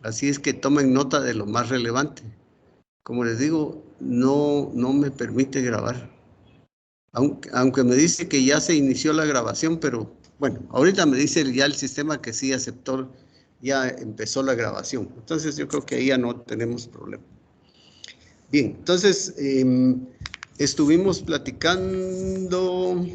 Así es que tomen nota de lo más relevante. Como les digo, no me permite grabar. Aunque me dice que ya se inició la grabación, pero bueno, ahorita me dice ya el sistema que sí aceptó, ya empezó la grabación. Entonces yo creo que ahí ya no tenemos problema. Bien, entonces estuvimos platicando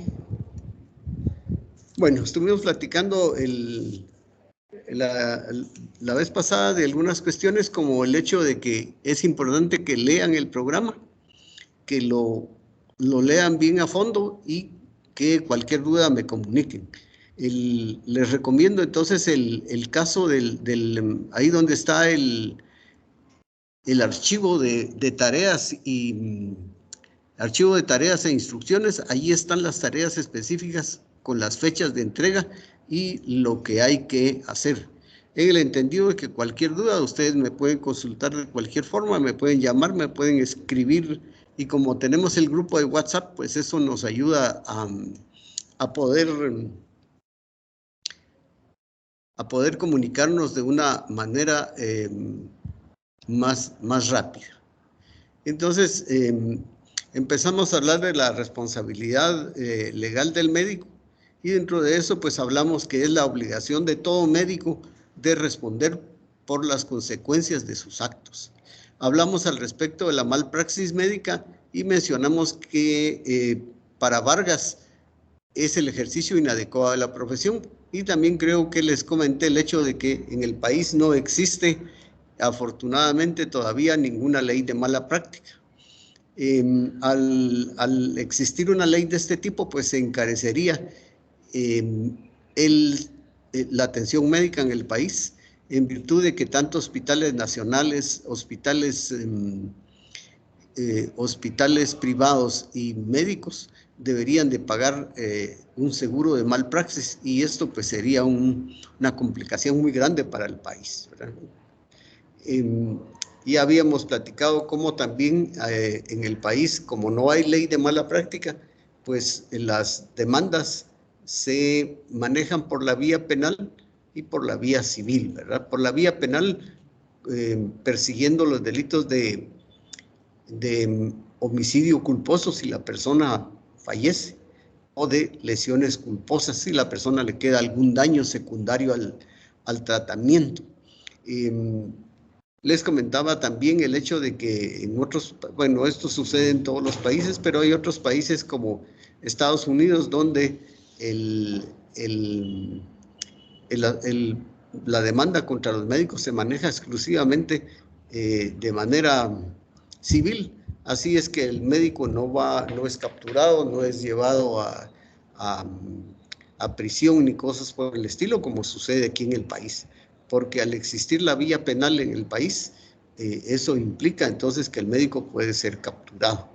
la vez pasada de algunas cuestiones, como el hecho de que es importante que lean el programa, que lo lean bien a fondo y que cualquier duda me comuniquen. Les recomiendo entonces el caso ahí donde está el archivo de tareas y archivo de tareas e instrucciones. Ahí están las tareas específicas con las fechas de entrega y lo que hay que hacer. En el entendido de que cualquier duda, ustedes me pueden consultar de cualquier forma, me pueden llamar, me pueden escribir, y como tenemos el grupo de WhatsApp, pues eso nos ayuda a poder comunicarnos de una manera más rápida. Entonces, empezamos a hablar de la responsabilidad legal del médico, y dentro de eso pues hablamos que es la obligación de todo médico de responder por las consecuencias de sus actos. Hablamos al respecto de la malpraxis médica y mencionamos que para Vargas es el ejercicio inadecuado de la profesión, y también creo que les comenté el hecho de que en el país no existe afortunadamente todavía ninguna ley de mala práctica. Al existir una ley de este tipo, pues se encarecería la atención médica en el país, en virtud de que tanto hospitales nacionales, hospitales privados y médicos deberían de pagar un seguro de malpraxis, y esto pues sería una complicación muy grande para el país, ¿verdad? Ya habíamos platicado cómo también en el país, como no hay ley de mala práctica, pues las demandas se manejan por la vía penal y por la vía civil, ¿verdad? Por la vía penal, persiguiendo los delitos de homicidio culposo si la persona fallece, o de lesiones culposas si la persona le queda algún daño secundario al tratamiento. Les comentaba también el hecho de que en otros, bueno, esto sucede en todos los países, pero hay otros países como Estados Unidos donde la demanda contra los médicos se maneja exclusivamente de manera civil. Así es que el médico no es capturado, no es llevado a prisión ni cosas por el estilo, como sucede aquí en el país, porque al existir la vía penal en el país, eso implica entonces que el médico puede ser capturado.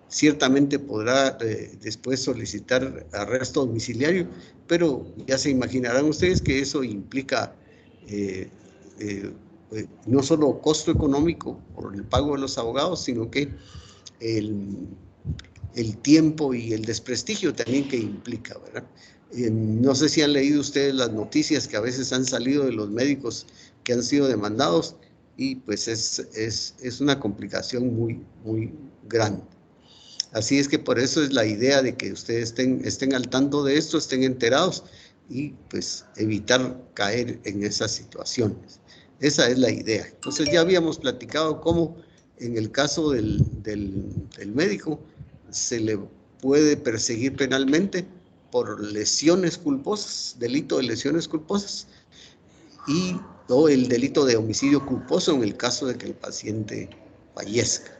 Ciertamente podrá después solicitar arresto domiciliario, pero ya se imaginarán ustedes que eso implica no solo costo económico por el pago de los abogados, sino que el tiempo y el desprestigio también que implica, ¿verdad? No sé si han leído ustedes las noticias que a veces han salido de los médicos que han sido demandados, y pues es una complicación muy grande. Así es que por eso es la idea de que ustedes estén al tanto de esto, estén enterados, y pues evitar caer en esas situaciones. Esa es la idea. Entonces ya habíamos platicado cómo en el caso del médico se le puede perseguir penalmente por lesiones culposas, delito de lesiones culposas, o el delito de homicidio culposo en el caso de que el paciente fallezca.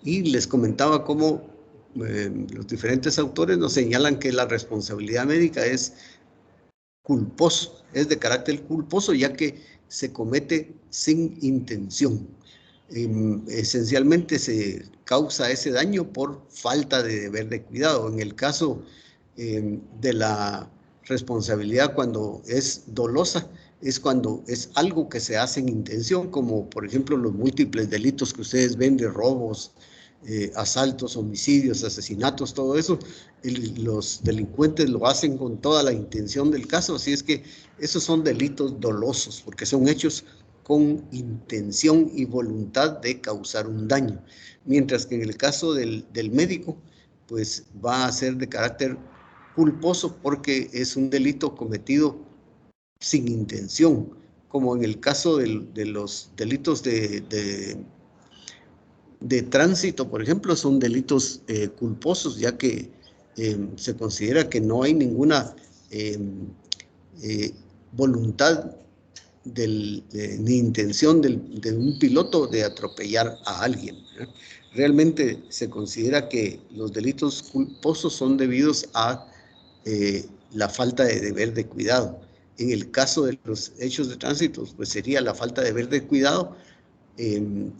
Y les comentaba cómo los diferentes autores nos señalan que la responsabilidad médica es culposo, es de carácter culposo, ya que se comete sin intención. Esencialmente se causa ese daño por falta de deber de cuidado. En el caso de la responsabilidad cuando es dolosa, es cuando es algo que se hace en intención, como por ejemplo los múltiples delitos que ustedes ven de robos, asaltos, homicidios, asesinatos, todo eso, los delincuentes lo hacen con toda la intención del caso, así es que esos son delitos dolosos, porque son hechos con intención y voluntad de causar un daño, mientras que en el caso del médico, pues va a ser de carácter culposo porque es un delito cometido sin intención, como en el caso de los delitos de tránsito, por ejemplo, son delitos culposos, ya que se considera que no hay ninguna voluntad ni intención de un piloto de atropellar a alguien, ¿verdad? Realmente se considera que los delitos culposos son debidos a la falta de deber de cuidado. En el caso de los hechos de tránsito, pues sería la falta de deber de cuidado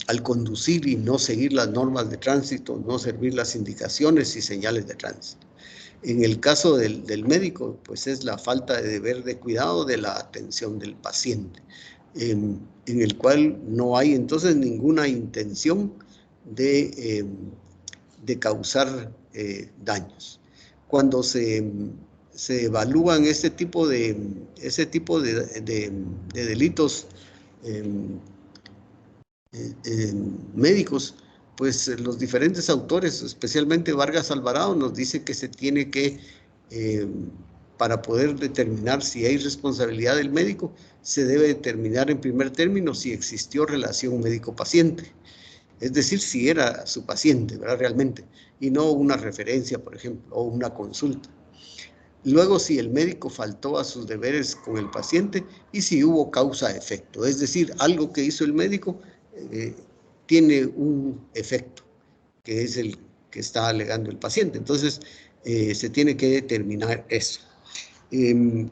al conducir y no seguir las normas de tránsito, no servir las indicaciones y señales de tránsito. En el caso del médico, pues es la falta de deber de cuidado de la atención del paciente, en el cual no hay entonces ninguna intención de causar daños. Cuando se evalúan este tipo de delitos médicos, pues los diferentes autores, especialmente Vargas Alvarado, nos dice que se tiene que, para poder determinar si hay responsabilidad del médico, se debe determinar en primer término si existió relación médico-paciente, es decir, si era su paciente, ¿verdad? Realmente, y no una referencia, por ejemplo, o una consulta. Luego, si el médico faltó a sus deberes con el paciente y si hubo causa-efecto, es decir, algo que hizo el médico tiene un efecto, que es el que está alegando el paciente. Entonces, se tiene que determinar eso.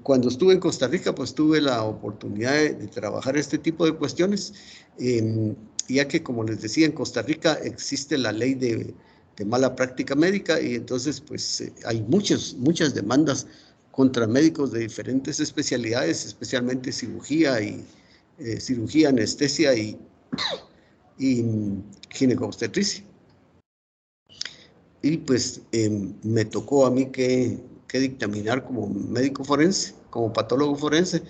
Cuando estuve en Costa Rica, pues tuve la oportunidad de trabajar este tipo de cuestiones, ya que, como les decía, en Costa Rica existe la ley de mala práctica médica y entonces pues hay muchas demandas contra médicos de diferentes especialidades, especialmente cirugía, anestesia y ginecobstetricia. Y pues me tocó a mí que dictaminar como médico forense, como patólogo forense,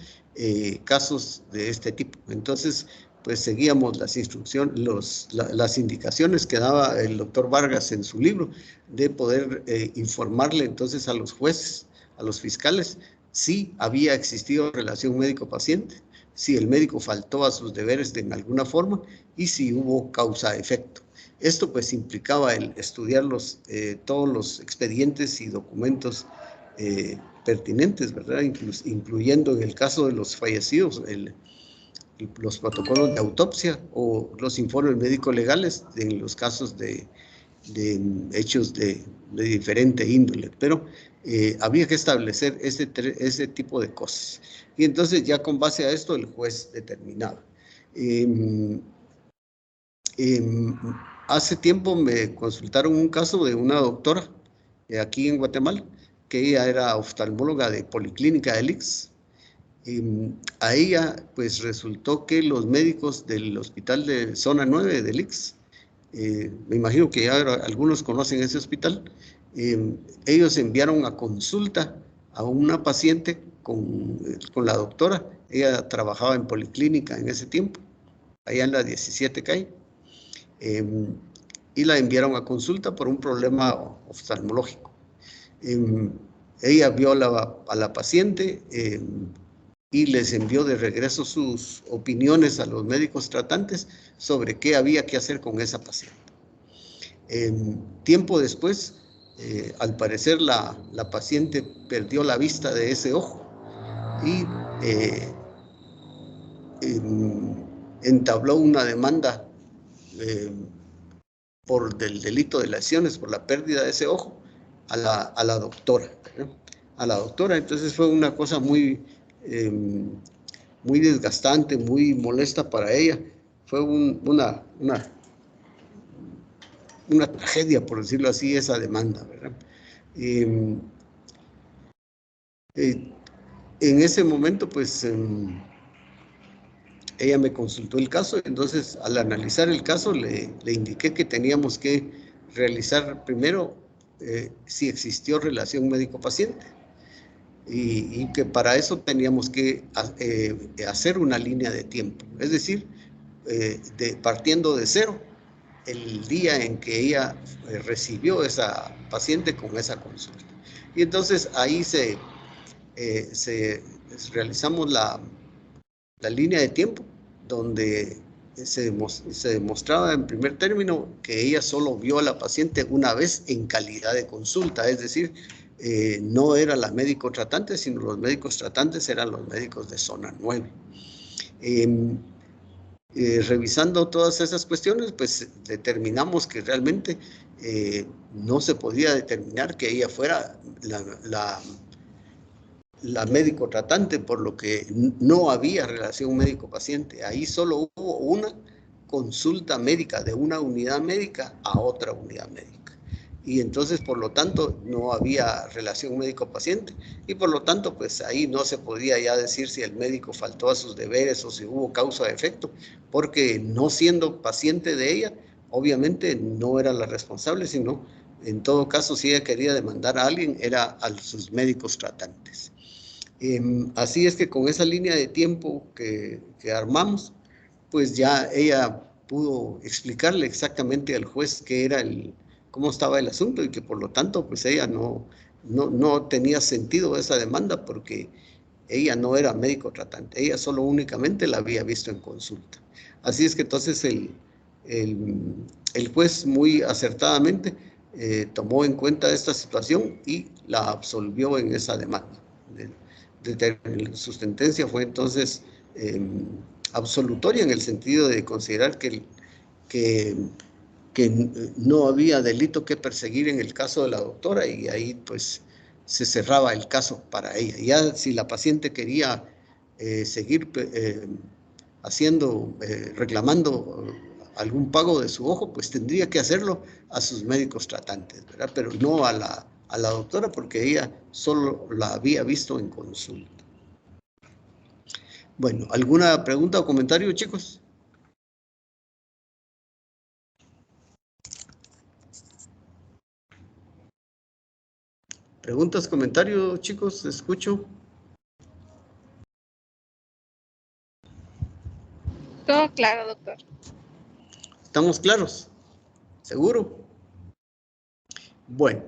casos de este tipo. Entonces, pues seguíamos las instrucciones, las indicaciones que daba el doctor Vargas en su libro, de poder informarle entonces a los jueces, a los fiscales, si había existido relación médico-paciente, si el médico faltó a sus deberes de alguna forma y si hubo causa-efecto. Esto pues implicaba el estudiar todos los expedientes y documentos pertinentes, ¿verdad? Incluyendo en el caso de los fallecidos, los protocolos de autopsia o los informes médicos legales en los casos de hechos de diferente índole, pero había que establecer ese tipo de cosas. Y entonces ya con base a esto el juez determinaba. Hace tiempo me consultaron un caso de una doctora aquí en Guatemala, que ella era oftalmóloga de Policlínica del ICS. A ella pues resultó que los médicos del hospital de zona 9 del ICS, me imagino que ya algunos conocen ese hospital, ellos enviaron a consulta a una paciente con la doctora. Ella trabajaba en Policlínica en ese tiempo, allá en la 17 calle. Y la enviaron a consulta por un problema oftalmológico. Ella vio a la paciente y les envió de regreso sus opiniones a los médicos tratantes sobre qué había que hacer con esa paciente. Tiempo después, al parecer la paciente perdió la vista de ese ojo y entabló una demanda por del delito de lesiones, por la pérdida de ese ojo, a la doctora, ¿verdad? A la doctora. Entonces fue una cosa muy desgastante, muy molesta para ella. Fue una tragedia, por decirlo así, esa demanda, ¿verdad? En ese momento, pues, ella me consultó el caso, entonces al analizar el caso le indiqué que teníamos que realizar primero si existió relación médico-paciente y que para eso teníamos que hacer una línea de tiempo, es decir, partiendo de cero, el día en que ella recibió esa paciente con esa consulta. Y entonces ahí realizamos la línea de tiempo, donde se demostraba en primer término que ella solo vio a la paciente una vez en calidad de consulta, es decir, no era la médico tratante, sino los médicos tratantes eran los médicos de zona 9. Revisando todas esas cuestiones, pues determinamos que realmente no se podía determinar que ella fuera la médico tratante, por lo que no había relación médico-paciente. Ahí solo hubo una consulta médica de una unidad médica a otra unidad médica. Y entonces, por lo tanto, no había relación médico-paciente. Y por lo tanto, pues ahí no se podía ya decir si el médico faltó a sus deberes o si hubo causa-efecto, porque no siendo paciente de ella, obviamente no era la responsable, sino en todo caso, si ella quería demandar a alguien, era a sus médicos tratantes. Así es que con esa línea de tiempo que armamos, pues ya ella pudo explicarle exactamente al juez qué era cómo estaba el asunto y que por lo tanto pues ella no tenía sentido esa demanda porque ella no era médico tratante, ella solo únicamente la había visto en consulta. Así es que entonces el juez muy acertadamente tomó en cuenta esta situación y la absolvió en esa demanda. Su sentencia fue entonces absolutoria en el sentido de considerar que no había delito que perseguir en el caso de la doctora y ahí pues se cerraba el caso para ella. Ya si la paciente quería seguir reclamando algún pago de su ojo, pues tendría que hacerlo a sus médicos tratantes, ¿verdad? Pero no a la doctora porque ella solo la había visto en consulta. Bueno, ¿alguna pregunta o comentario, chicos? ¿Preguntas, comentarios, chicos? Escucho. Todo claro, doctor. ¿Estamos claros? ¿Seguro? Bueno,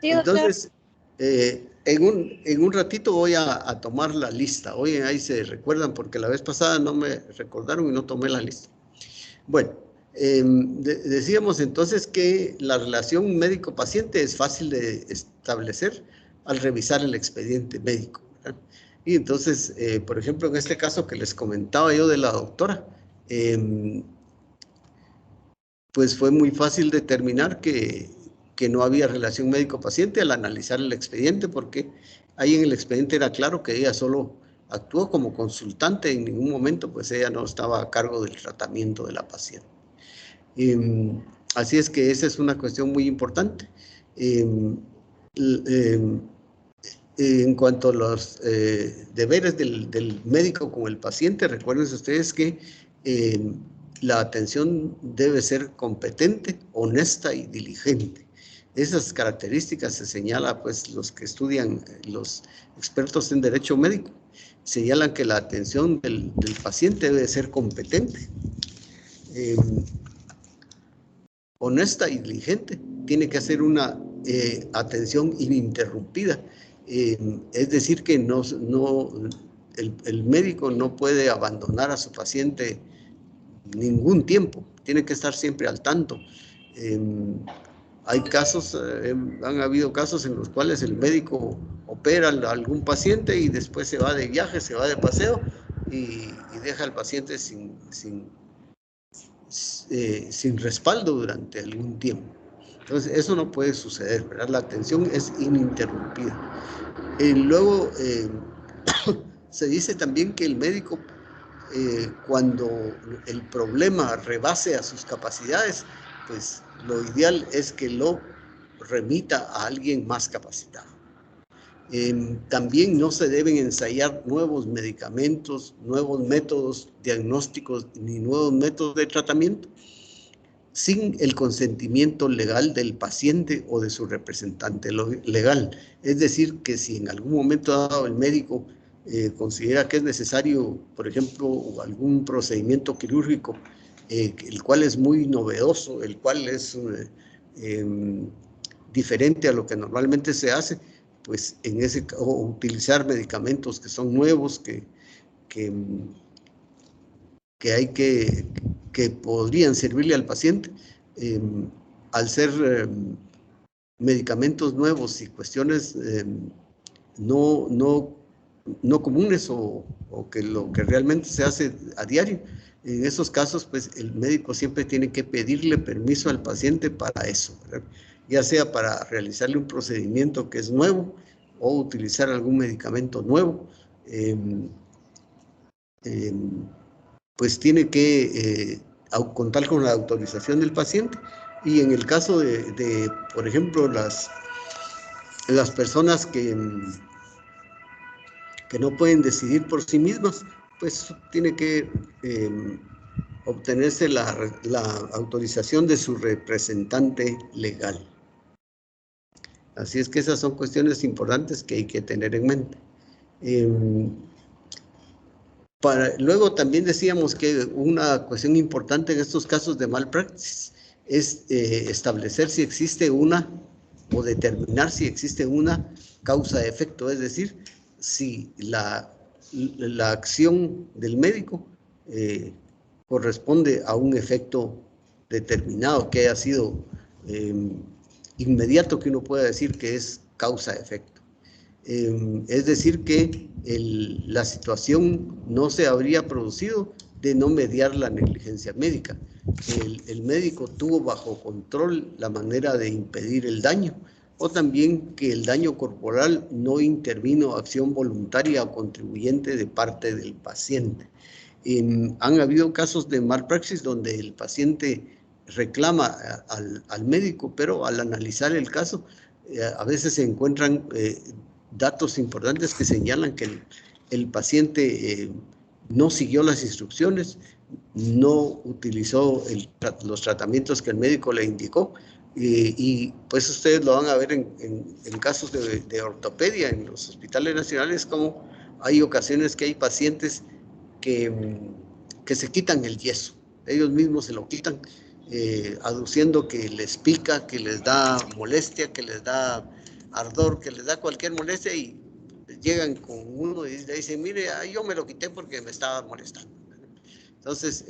Sí, entonces, en un ratito voy a tomar la lista. Hoy ahí se recuerdan porque la vez pasada no me recordaron y no tomé la lista. Bueno, decíamos entonces que la relación médico-paciente es fácil de establecer al revisar el expediente médico, ¿verdad? Y entonces, por ejemplo, en este caso que les comentaba yo de la doctora, pues fue muy fácil determinar que no había relación médico-paciente al analizar el expediente, porque ahí en el expediente era claro que ella solo actuó como consultante, en ningún momento pues ella no estaba a cargo del tratamiento de la paciente. Así es que esa es una cuestión muy importante. En cuanto a los deberes del médico con el paciente, recuerden ustedes que la atención debe ser competente, honesta y diligente. Esas características se señala, pues los que estudian, los expertos en derecho médico, señalan que la atención del paciente debe ser competente, honesta y diligente. Tiene que hacer una atención ininterrumpida. Es decir, que el médico no puede abandonar a su paciente ningún tiempo, tiene que estar siempre al tanto. Hay casos, han habido casos en los cuales el médico opera a algún paciente y después se va de viaje, se va de paseo y deja al paciente sin respaldo durante algún tiempo. Entonces, eso no puede suceder, ¿verdad? La atención es ininterrumpida. Luego, se dice también que el médico, cuando el problema rebase a sus capacidades, pues lo ideal es que lo remita a alguien más capacitado. También no se deben ensayar nuevos medicamentos, nuevos métodos diagnósticos ni nuevos métodos de tratamiento sin el consentimiento legal del paciente o de su representante legal. Es decir, que si en algún momento dado el médico considera que es necesario, por ejemplo, algún procedimiento quirúrgico, el cual es muy novedoso, el cual es diferente a lo que normalmente se hace, pues o utilizar medicamentos que son nuevos, hay que podrían servirle al paciente, al ser medicamentos nuevos y cuestiones no comunes o que lo que realmente se hace a diario. En esos casos, pues el médico siempre tiene que pedirle permiso al paciente para eso, ¿verdad? Ya sea para realizarle un procedimiento que es nuevo o utilizar algún medicamento nuevo. Pues tiene que contar con la autorización del paciente. Y en el caso de por ejemplo, las personas que no pueden decidir por sí mismas, pues tiene que obtenerse la autorización de su representante legal. Así es que esas son cuestiones importantes que hay que tener en mente. Luego también decíamos que una cuestión importante en estos casos de malpraxis es establecer si existe o determinar si existe una causa-efecto, es decir, si la acción del médico corresponde a un efecto determinado que haya sido inmediato, que uno pueda decir que es causa-efecto. Es decir, que la situación no se habría producido de no mediar la negligencia médica. El médico tuvo bajo control la manera de impedir el daño, o también que el daño corporal no intervino acción voluntaria o contribuyente de parte del paciente. Han habido casos de malpraxis donde el paciente reclama al médico, pero al analizar el caso, a veces se encuentran datos importantes que señalan que el paciente no siguió las instrucciones, no utilizó los tratamientos que el médico le indicó, y pues ustedes lo van a ver en casos de ortopedia en los hospitales nacionales, como hay ocasiones que hay pacientes que se quitan el yeso, ellos mismos se lo quitan, aduciendo que les pica, que les da molestia, que les da ardor, que les da cualquier molestia, y llegan con uno y le dicen, mire, yo me lo quité porque me estaba molestando. Entonces,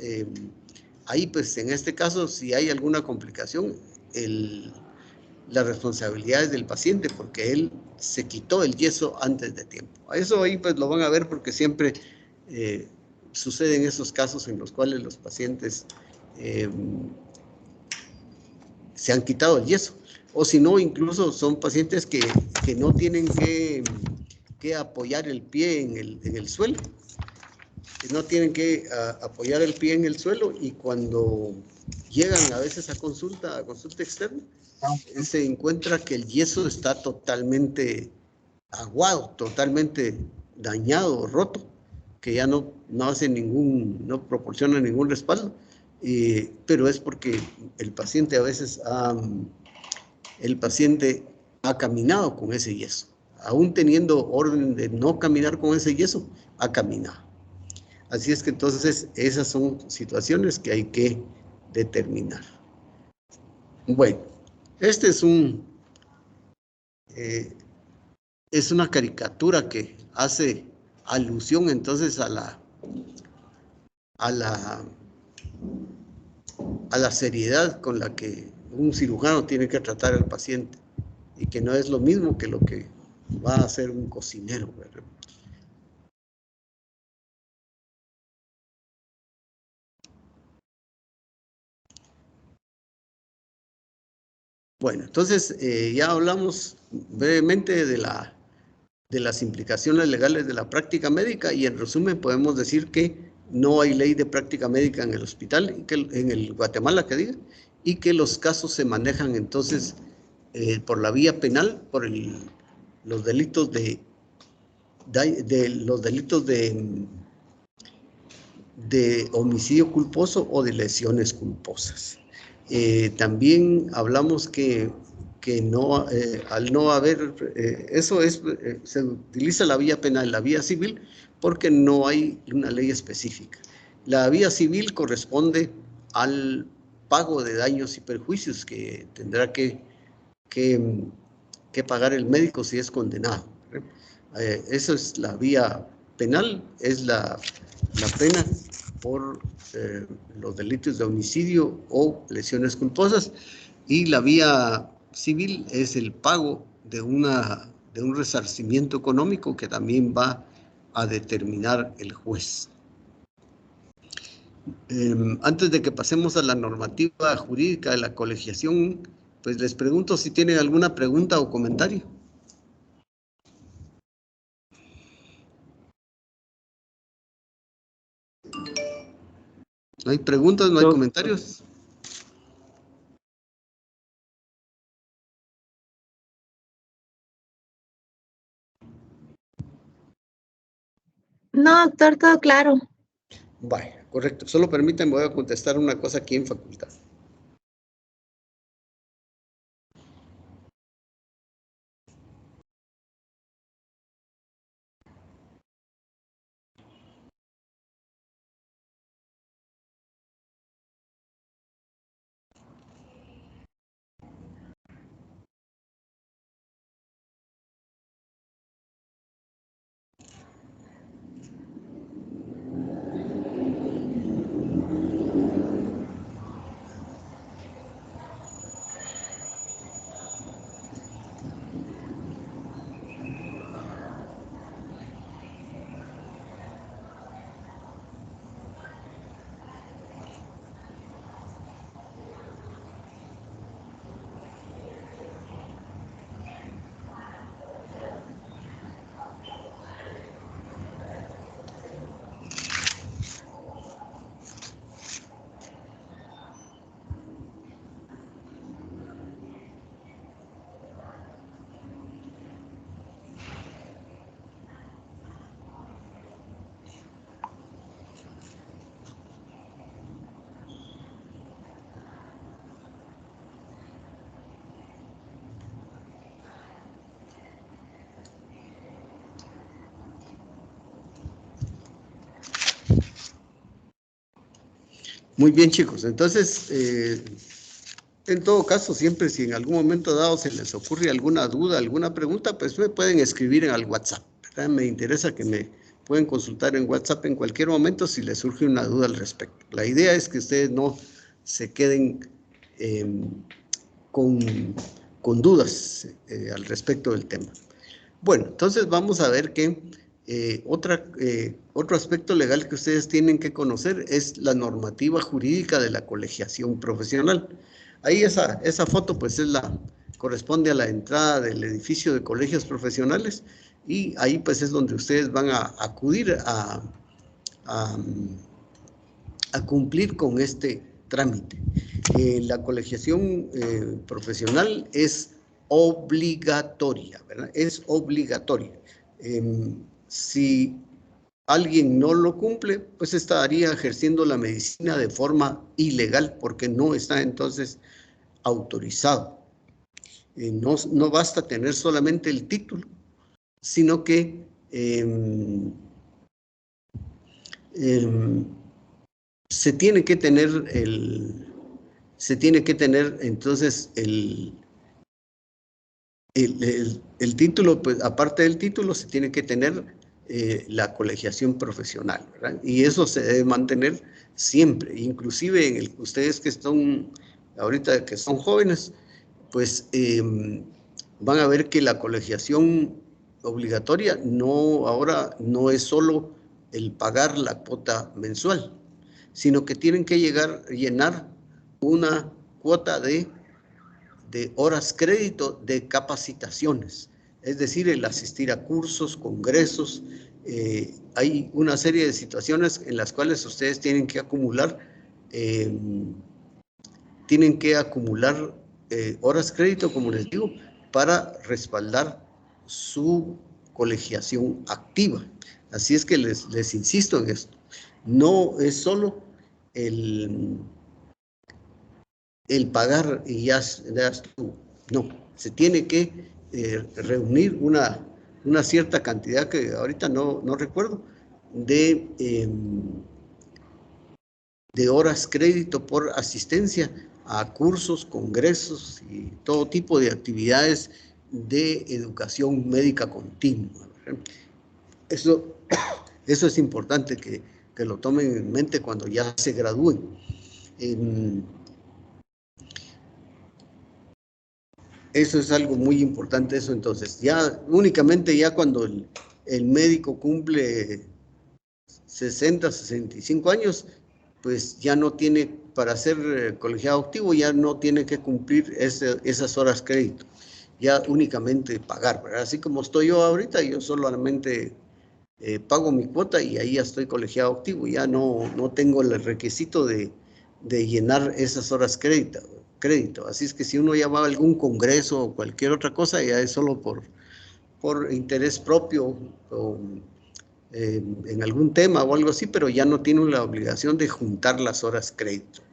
ahí pues en este caso, si hay alguna complicación, la responsabilidad es del paciente, porque él se quitó el yeso antes de tiempo. Eso ahí pues lo van a ver, porque siempre suceden esos casos en los cuales los pacientes se han quitado el yeso, o si no, incluso son pacientes que no tienen que apoyar el pie en el suelo, no tienen que apoyar el pie en el suelo, y cuando llegan a veces a consulta externa, se encuentra que el yeso está totalmente aguado, totalmente dañado, roto, que ya no hace no proporciona ningún respaldo, pero es porque el paciente a veces ha caminado con ese yeso, aún teniendo orden de no caminar con ese yeso, ha caminado. Así es que entonces esas son situaciones que hay que determinar. Bueno, este es una caricatura que hace alusión entonces a la seriedad con la que un cirujano tiene que tratar al paciente, y que no es lo mismo que lo que va a hacer un cocinero, ¿verdad? Bueno, entonces ya hablamos brevemente de las implicaciones legales de la práctica médica, y en resumen podemos decir que no hay ley de práctica médica en el hospital, en el Guatemala, que diga, y que los casos se manejan entonces por la vía penal, por los delitos de homicidio culposo o de lesiones culposas. También hablamos que no, al no haber, se utiliza la vía penal, la vía civil, porque no hay una ley específica. La vía civil corresponde al pago de daños y perjuicios que tendrá que pagar el médico si es condenado. Eso es la vía penal, es la pena por los delitos de homicidio o lesiones culposas, y la vía civil es el pago de un resarcimiento económico que también va a determinar el juez. Antes de que pasemos a la normativa jurídica de la colegiación, pues les pregunto si tienen alguna pregunta o comentario. ¿No hay preguntas? ¿No hay comentarios? No, doctor, todo claro. Vaya, correcto. Solo permítanme, voy a contestar una cosa aquí en facultad. Muy bien, chicos. Entonces, en todo caso, siempre si en algún momento dado se les ocurre alguna duda, alguna pregunta, pues me pueden escribir en el WhatsApp, ¿verdad? Me interesa que me pueden consultar en WhatsApp en cualquier momento si les surge una duda al respecto. La idea es que ustedes no se queden con dudas al respecto del tema. Bueno, entonces vamos a ver que otro aspecto legal que ustedes tienen que conocer es la normativa jurídica de la colegiación profesional. Ahí esa foto pues corresponde a la entrada del edificio de colegios profesionales, y ahí pues es donde ustedes van a acudir a cumplir con este trámite. La colegiación profesional es obligatoria, ¿verdad? Es obligatoria. Si alguien no lo cumple, pues estaría ejerciendo la medicina de forma ilegal, porque no está entonces autorizado. No basta tener solamente el título, sino que se tiene que tener entonces el título, pues aparte del título se tiene que tener la colegiación profesional, ¿verdad? Y eso se debe mantener siempre, inclusive ustedes que están ahorita que son jóvenes, pues van a ver que la colegiación obligatoria ahora no es solo el pagar la cuota mensual, sino que tienen que llenar una cuota de horas crédito de capacitaciones, es decir, el asistir a cursos, congresos. Hay una serie de situaciones en las cuales ustedes tienen que acumular horas crédito, como les digo, para respaldar su colegiación activa. Así es que les insisto en esto. No es solo el pagar y ya estuvo. No, se tiene que reunir una cierta cantidad que ahorita no recuerdo de horas crédito por asistencia a cursos, congresos y todo tipo de actividades de educación médica continua. Eso es importante que lo tomen en mente cuando ya se gradúen. Eso es algo muy importante, eso entonces. Ya únicamente ya cuando el médico cumple 60, 65 años, pues ya no tiene, para ser colegiado activo, ya no tiene que cumplir esas horas crédito, ya únicamente pagar, ¿verdad? Así como estoy yo ahorita, yo solamente pago mi cuota y ahí ya estoy colegiado activo, ya no tengo el requisito de llenar esas horas crédito. Así es que si uno ya va a algún congreso o cualquier otra cosa, ya es solo por interés propio o en algún tema o algo así, pero ya no tiene la obligación de juntar las horas crédito.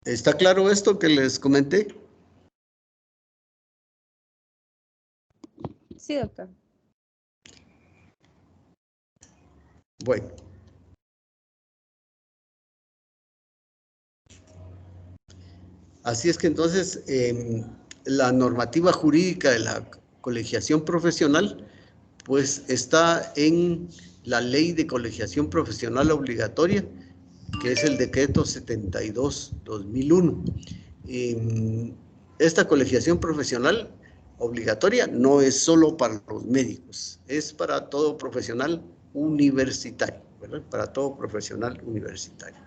¿Está claro esto que les comenté? Sí, doctor. Bueno. Así es que entonces la normativa jurídica de la colegiación profesional pues está en la Ley de Colegiación Profesional Obligatoria, que es el decreto 72/2001. Esta colegiación profesional obligatoria no es solo para los médicos, es para todo profesional universitario, ¿verdad? Para todo profesional universitario.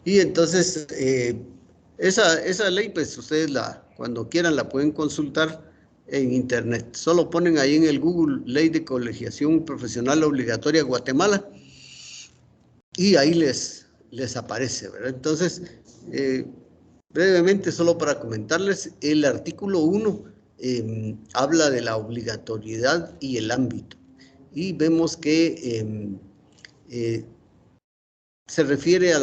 Y entonces, esa ley, pues ustedes cuando quieran la pueden consultar en internet. Solo ponen ahí en el Google Ley de Colegiación Profesional Obligatoria Guatemala y ahí les aparece, ¿verdad? Entonces, brevemente, solo para comentarles, el artículo 1 habla de la obligatoriedad y el ámbito. Y vemos que se refiere a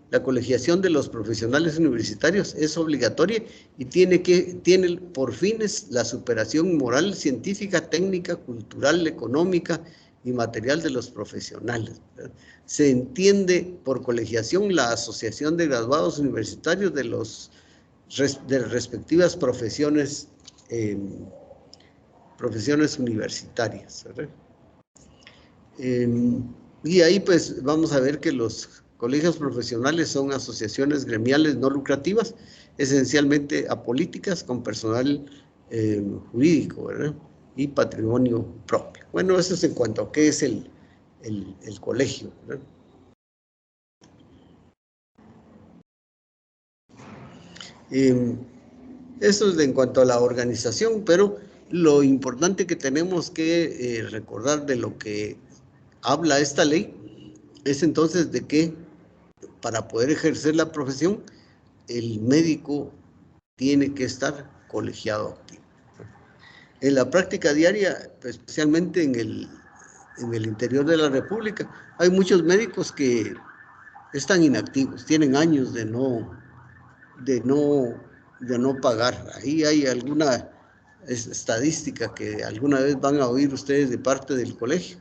la colegiación de los profesionales universitarios, es obligatoria y tiene por fines la superación moral, científica, técnica, cultural, económica y material de los profesionales, ¿verdad? Se entiende por colegiación la asociación de graduados universitarios de las respectivas profesiones universitarias, ¿verdad? Y ahí pues vamos a ver que los colegios profesionales son asociaciones gremiales no lucrativas, esencialmente apolíticas con personal jurídico, ¿verdad? Y patrimonio propio. Bueno, eso es en cuanto a qué es el colegio, ¿verdad? Eso es en cuanto a la organización, pero lo importante que tenemos que recordar de lo que habla esta ley es entonces de que para poder ejercer la profesión, el médico tiene que estar colegiado activo. En la práctica diaria, especialmente en el interior de la República, hay muchos médicos que están inactivos, tienen años de no pagar. Ahí hay alguna estadística que alguna vez van a oír ustedes de parte del colegio,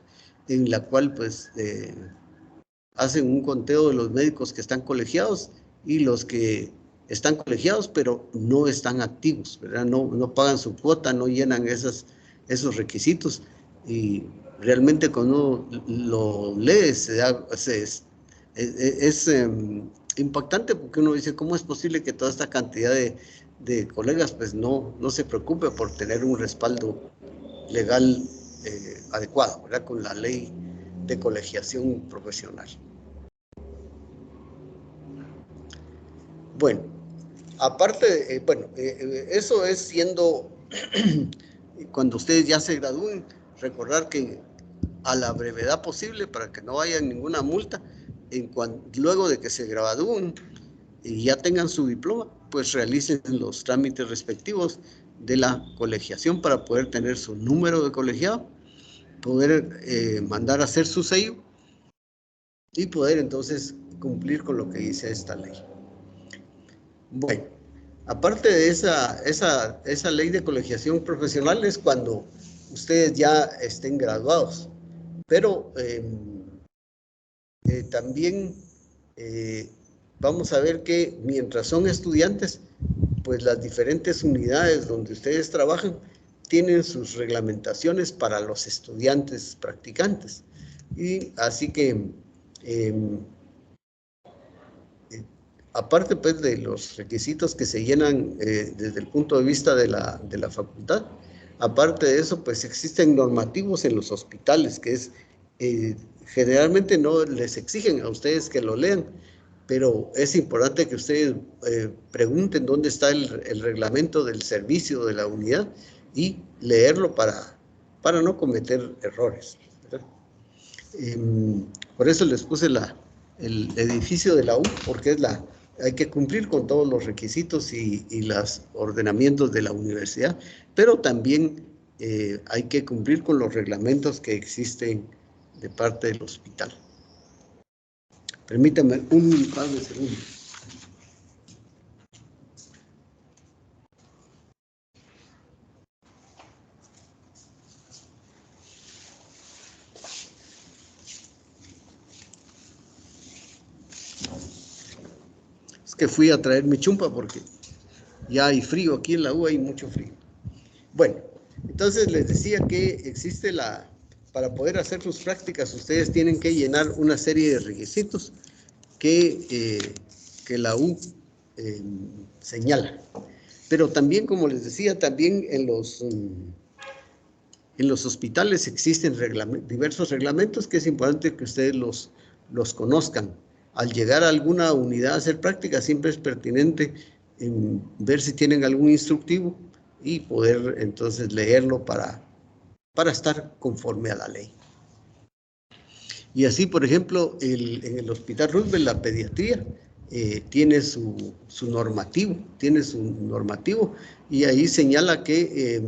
en la cual pues hacen un conteo de los médicos que están colegiados y los que están colegiados pero no están activos, ¿verdad? No pagan su cuota, no llenan esos requisitos y realmente cuando uno lo lee es impactante porque uno dice, ¿cómo es posible que toda esta cantidad de colegas pues no se preocupe por tener un respaldo legal adecuado, ¿verdad? Con la ley de colegiación profesional? Bueno, aparte, eso es siendo, cuando ustedes ya se gradúen, recordar que a la brevedad posible, para que no haya ninguna multa, luego de que se gradúen y ya tengan su diploma, pues realicen los trámites respectivos de la colegiación para poder tener su número de colegiado, poder mandar a hacer su sello y poder entonces cumplir con lo que dice esta ley. Bueno, aparte de esa ley de colegiación profesional es cuando ustedes ya estén graduados, pero también vamos a ver que mientras son estudiantes, pues las diferentes unidades donde ustedes trabajan tienen sus reglamentaciones para los estudiantes practicantes. Y así que, aparte pues de los requisitos que se llenan desde el punto de vista de la facultad, aparte de eso, pues existen normativos en los hospitales, que es, generalmente no les exigen a ustedes que lo lean, pero es importante que ustedes pregunten dónde está el reglamento del servicio de la unidad y leerlo para no cometer errores, ¿verdad? Por eso les puse el edificio de la U, porque hay que cumplir con todos los requisitos y los ordenamientos de la universidad, pero también hay que cumplir con los reglamentos que existen de parte del hospital. Permítame un par de segundos. Es que fui a traer mi chumpa porque ya hay frío aquí en la U, hay mucho frío. Bueno, entonces les decía que existe para poder hacer sus prácticas, ustedes tienen que llenar una serie de requisitos que la U señala. Pero también, como les decía, también en los hospitales existen diversos reglamentos que es importante que ustedes los conozcan. Al llegar a alguna unidad a hacer práctica, siempre es pertinente ver si tienen algún instructivo y poder entonces leerlo para estar conforme a la ley. Y así, por ejemplo, en el Hospital Roosevelt, la pediatría tiene su normativo, y ahí señala que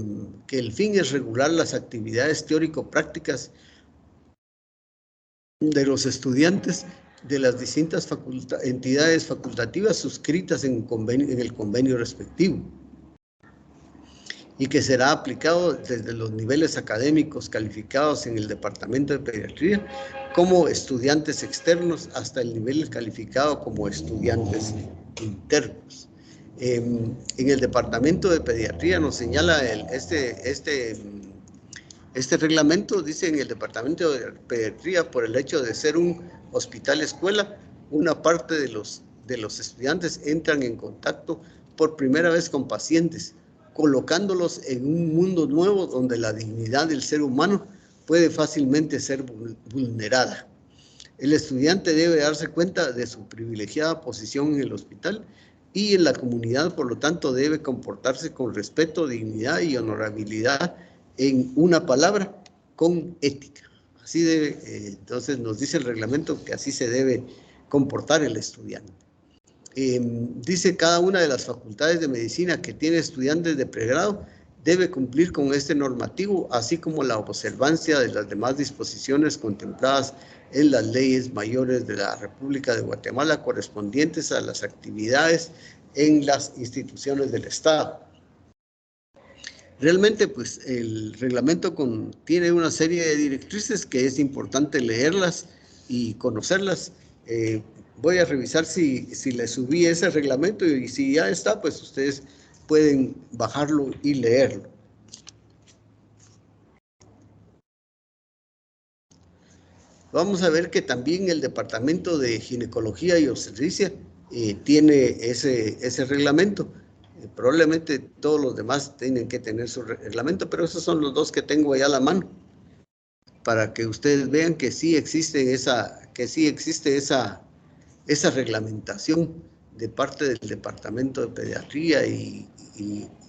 el fin es regular las actividades teórico-prácticas de los estudiantes de las distintas entidades facultativas suscritas en el convenio respectivo, y que será aplicado desde los niveles académicos calificados en el Departamento de Pediatría como estudiantes externos hasta el nivel calificado como estudiantes internos. En el Departamento de Pediatría nos señala este reglamento, dice: en el Departamento de Pediatría, por el hecho de ser un hospital escuela, una parte de los estudiantes entran en contacto por primera vez con pacientes, colocándolos en un mundo nuevo donde la dignidad del ser humano puede fácilmente ser vulnerada. El estudiante debe darse cuenta de su privilegiada posición en el hospital y en la comunidad, por lo tanto debe comportarse con respeto, dignidad y honorabilidad, en una palabra, con ética. Así debe, entonces nos dice el reglamento que así se debe comportar el estudiante. Dice: cada una de las facultades de medicina que tiene estudiantes de pregrado debe cumplir con este normativo, así como la observancia de las demás disposiciones contempladas en las leyes mayores de la República de Guatemala correspondientes a las actividades en las instituciones del Estado. Realmente, pues, el reglamento contiene una serie de directrices que es importante leerlas y conocerlas. Voy a revisar si le subí ese reglamento, y si ya está, pues ustedes pueden bajarlo y leerlo. Vamos a ver que también el Departamento de Ginecología y Obstetricia tiene ese reglamento. Probablemente todos los demás tienen que tener su reglamento, pero esos son los dos que tengo allá a la mano, para que ustedes vean que sí existe esa reglamentación de parte del Departamento de Pediatría y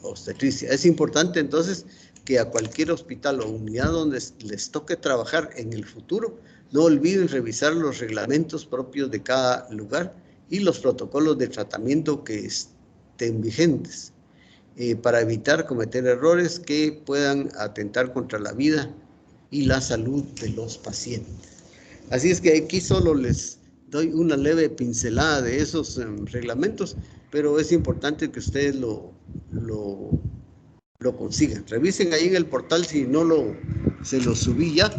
Obstetricia. Es importante entonces que a cualquier hospital o unidad donde les toque trabajar en el futuro, no olviden revisar los reglamentos propios de cada lugar y los protocolos de tratamiento que estén vigentes, para evitar cometer errores que puedan atentar contra la vida y la salud de los pacientes. Así es que aquí solo les doy una leve pincelada de esos reglamentos, pero es importante que ustedes lo consigan. Revisen ahí en el portal si no se lo subí ya,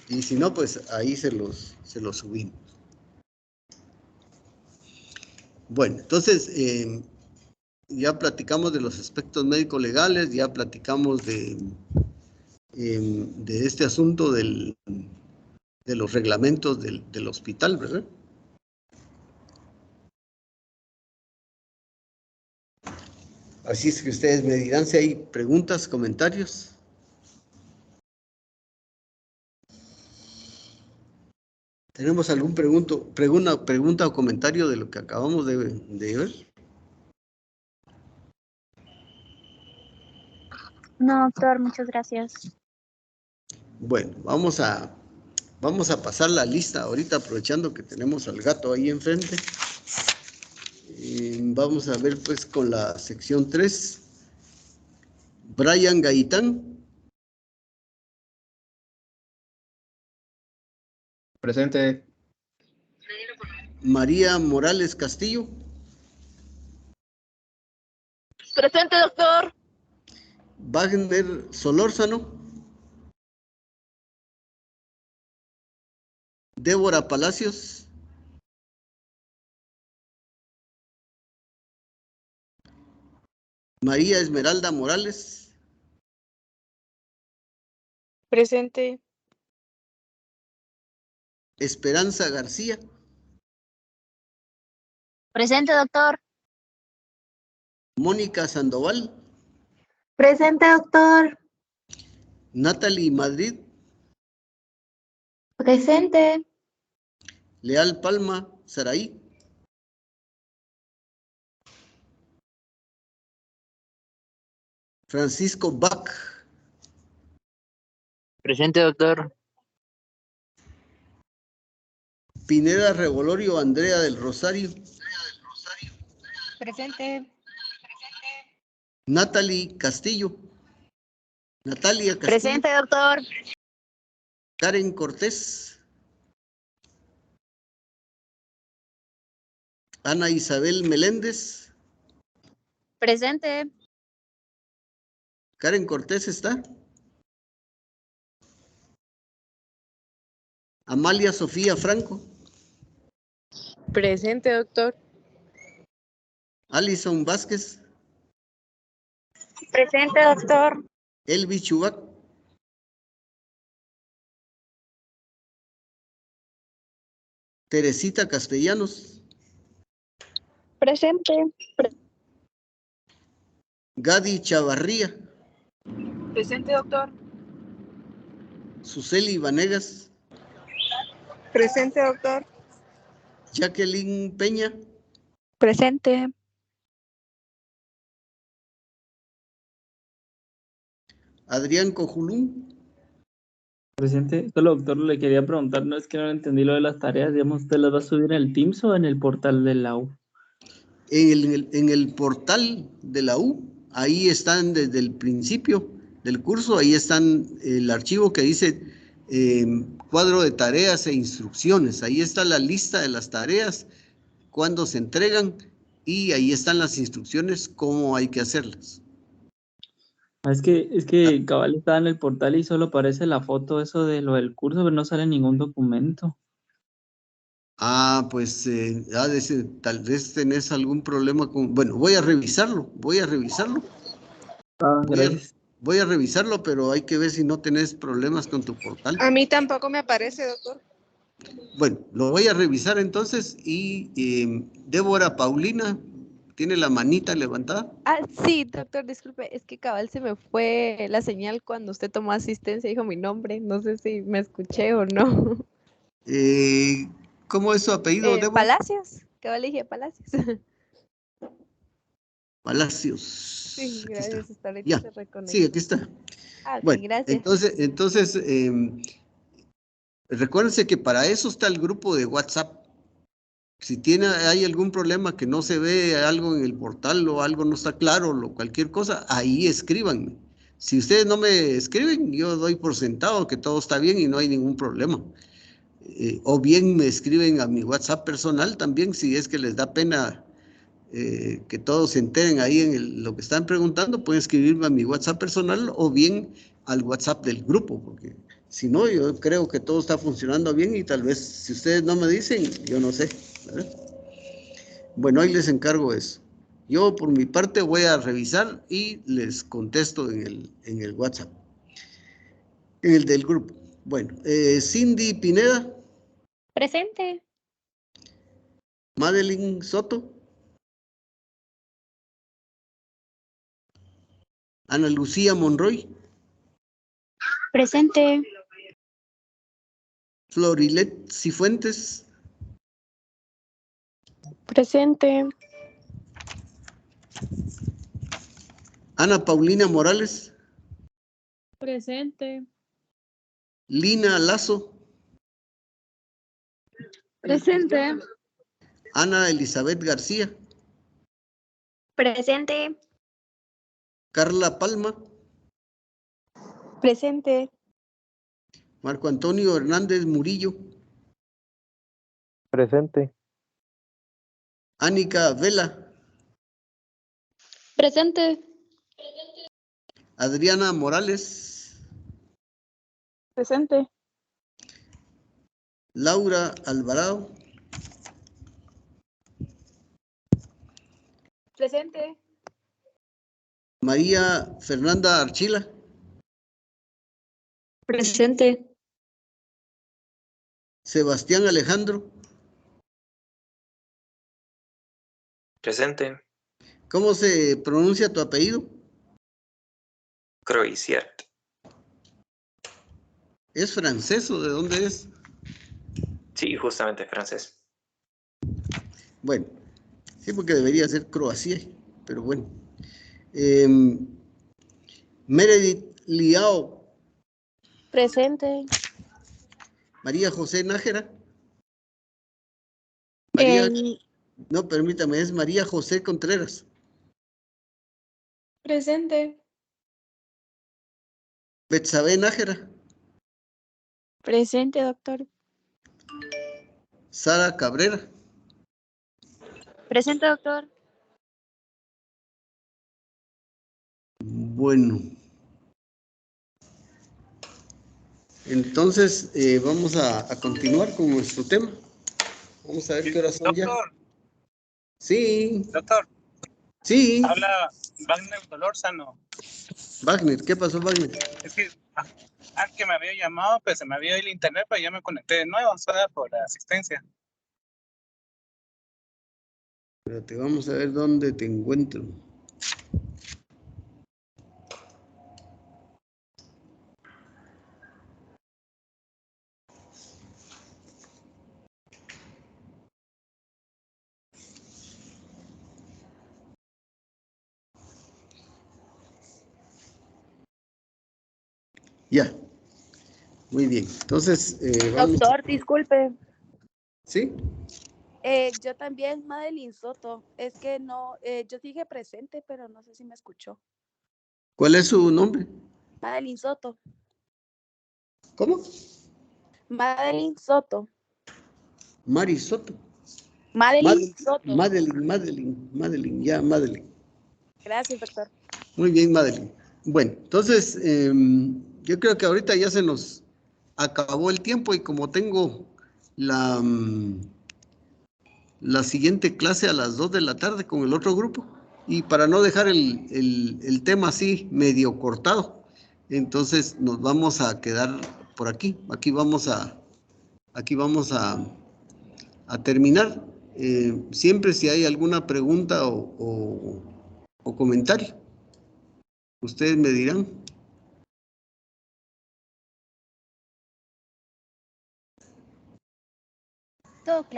y si no, pues ahí se los subimos. Bueno, entonces, ya platicamos de los aspectos médico-legales, ya platicamos de este asunto de los reglamentos del hospital, ¿verdad? Así es que ustedes me dirán si hay preguntas, comentarios. ¿Tenemos algún pregunta o comentario de lo que acabamos de ver? No, doctor, muchas gracias. Bueno, vamos a pasar la lista ahorita, aprovechando que tenemos al gato ahí enfrente. Vamos a ver pues con la sección 3. Brian Gaitán. Presente. María Morales Castillo. Presente, doctor. Wagner Solórzano. Débora Palacios. María Esmeralda Morales. Presente. Esperanza García. Presente, doctor. Mónica Sandoval. Presente, doctor. Natalie Madrid. Presente. Leal Palma Saraí. Francisco Bach. Presente, doctor. Pineda Revolorio Andrea del Rosario. Presente. Natalia Castillo. Presente, doctor. Karen Cortés. Ana Isabel Meléndez. Presente. Karen Cortés está. Amalia Sofía Franco. Presente, doctor. Alison Vázquez. Presente, doctor. Elvi Chubac. Teresita Castellanos. Presente. Gadi Chavarría. Presente, doctor. Suseli Vanegas. Presente, doctor. Jacqueline Peña. Presente. Adrián Cojulún. Presente. Solo, doctor, le quería preguntar, no es que no entendí lo de las tareas, digamos, ¿usted las va a subir en el Teams o en el portal de la U? En el portal de la U, ahí están desde el principio del curso, ahí están el archivo que dice cuadro de tareas e instrucciones. Ahí está la lista de las tareas, cuándo se entregan, y ahí están las instrucciones, cómo hay que hacerlas. Es que cabal está en el portal y solo aparece la foto, eso de lo del curso, pero no sale ningún documento. Ah, pues tal vez tenés algún problema con... Bueno, voy a revisarlo. Gracias. Voy a revisarlo, pero hay que ver si no tenés problemas con tu portal. A mí tampoco me aparece, doctor. Bueno, lo voy a revisar entonces. Y Débora Paulina, ¿tiene la manita levantada? Ah, sí, doctor, disculpe, es que cabal se me fue la señal cuando usted tomó asistencia y dijo mi nombre. No sé si me escuché o no. ¿Cómo es su apellido, Débora? Palacios, cabal le dije Palacios. Palacios. Sí, Aquí gracias, está. hasta ahorita Ya. se reconectó. Sí, aquí está. Ah, ok, Bueno, gracias. entonces recuérdense que para eso está el grupo de WhatsApp, Si hay algún problema que no se ve algo en el portal o algo no está claro o cualquier cosa, ahí escríbanme. Si ustedes no me escriben, yo doy por sentado que todo está bien y no hay ningún problema. O bien me escriben a mi WhatsApp personal también, si es que les da pena que todos se enteren ahí en lo que están preguntando, pueden escribirme a mi WhatsApp personal o bien al WhatsApp del grupo, porque si no, yo creo que todo está funcionando bien y tal vez si ustedes no me dicen, yo no sé, ¿verdad? Bueno, ahí les encargo eso. Yo por mi parte voy a revisar y les contesto en el WhatsApp, en el del grupo. Bueno, Cindy Pineda. Presente. Madeline Soto. Ana Lucía Monroy. Presente. Florilet Cifuentes. Presente. Ana Paulina Morales. Presente. Lina Lazo. Presente. Ana Elizabeth García. Presente. Carla Palma. Presente. Marco Antonio Hernández Murillo. Presente. Ánica Vela. Presente. Adriana Morales. Presente. Laura Alvarado. Presente. María Fernanda Archila. Presente. Sebastián Alejandro. Presente. ¿Cómo se pronuncia tu apellido? Croisiert. ¿Es francés o de dónde es? Sí, justamente francés. Bueno, sí, porque debería ser Croacia, pero bueno. Meredith Liao. Presente. María José Nájera. María, no, permítame, es María José Contreras. Presente. Betsabe Nájera. Presente, doctor. Sara Cabrera. Presente, doctor. Bueno. Entonces, vamos a continuar con nuestro tema. Vamos a ver qué horas son ya. Doctor. Sí. Doctor. Sí. Habla Wagner Dolórzano. Wagner, ¿qué pasó, Wagner? Es que que me había llamado, pues se me había ido el internet, pero ya me conecté de nuevo, solo por la asistencia. Espérate, vamos a ver dónde te encuentro. Ya. Muy bien. Entonces, vamos. Doctor, disculpe. ¿Sí? Yo también, Madeline Soto. Es que no, yo dije presente, pero no sé si me escuchó. ¿Cuál es su nombre? Madeline Soto. ¿Cómo? Madeline Soto. Mari Soto. Madeline Soto. Madeline, ya, Madeline. Gracias, doctor. Muy bien, Madeline. Bueno, entonces, yo creo que ahorita ya se nos acabó el tiempo y como tengo la siguiente clase a las 2 de la tarde con el otro grupo, y para no dejar el tema así medio cortado, entonces nos vamos a quedar por aquí. Aquí vamos a terminar. Siempre si hay alguna pregunta o comentario, ustedes me dirán. Todo claro.